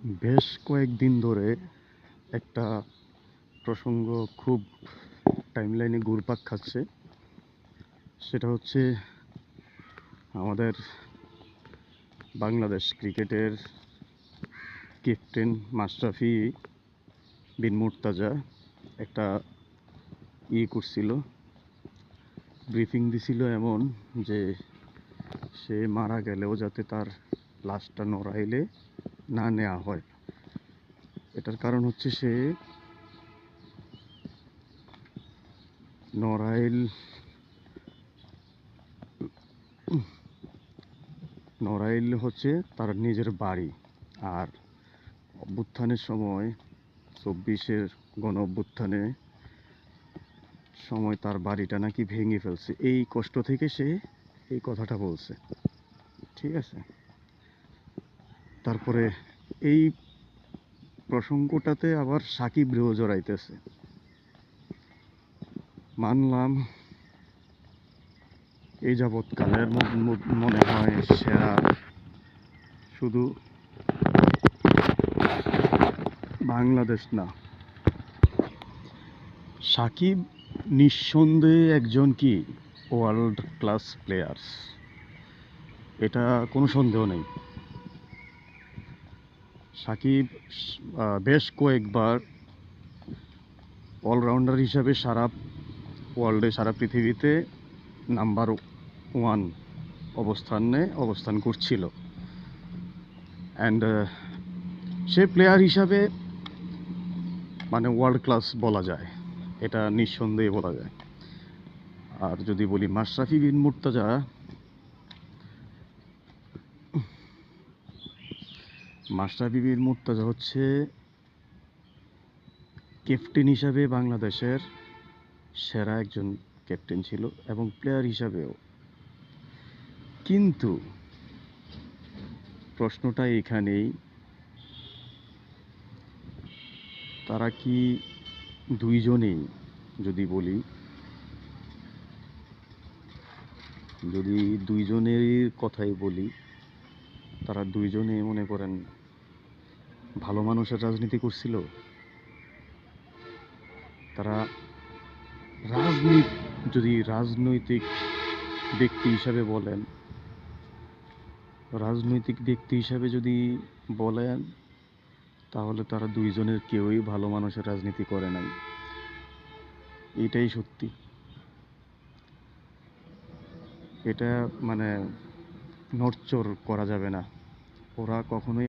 বেশ কয়েকদিন ধরে একটা প্রসঙ্গ খুব টাইমলাইনে ঘুরপাক খাচ্ছে। সেটা হচ্ছে আমাদের বাংলাদেশ ক্রিকেটের ক্যাপ্টেন মাশরাফি বিন মুর্তজা একটা করছিল, ব্রিফিং দিছিল এমন যে সে মারা গেলেও যাতে তার লাশটা নড়াইলে না নেওয়া হয়। এটার কারণ হচ্ছে সে নড়াইল নড়াইল হচ্ছে তার নিজের বাড়ি। আর অভ্যুত্থানের সময় 24-এর গণ অভ্যুত্থানে সময় তার বাড়িটা নাকি ভেঙে ফেলছে। এই কষ্ট থেকে সে এই কথাটা বলছে, ঠিক আছে? তারপরে এই প্রসঙ্গটাতে আবার সাকিব রেও জড়াইতেছে। মানলাম এই যাবৎকালের মনে হয় সেরা শুধু বাংলাদেশ না, সাকিব নিঃসন্দেহে একজন কি ওয়ার্ল্ড ক্লাস প্লেয়ার, এটা কোনো সন্দেহ নেই। সাকিব বেশ কয়েকবার অলরাউন্ডার হিসাবে সারা ওয়ার্ল্ডে, সারা পৃথিবীতে নাম্বার 1 অবস্থান করছিল। অ্যান্ড সে প্লেয়ার হিসাবে মানে ওয়ার্ল্ড ক্লাস বলা যায়, এটা নিঃসন্দেহে বলা যায়। আর যদি বলি মাশরাফি বিন মুর্তজা, মাশরাফি বিন মুর্তজা হচ্ছে ক্যাপ্টেন হিসাবে বাংলাদেশের সেরা একজন ক্যাপ্টেন ছিল এবং প্লেয়ার হিসাবেও। কিন্তু প্রশ্নটা এখানেই, তারা কি দুইজনেই, যদি বলি, যদি দুইজনের কথাই বলি, তারা দুইজনে মনে করেন ভালো মানুষের রাজনীতি করছিল? তারা যদি রাজনৈতিক ব্যক্তি হিসাবে বলেন, যদি বলেন, তাহলে তারা দুইজনের কেউই ভালো মানুষের রাজনীতি করে নাই। এটাই সত্যি। এটা মানে নড়চড় করা যাবে না। ওরা কখনোই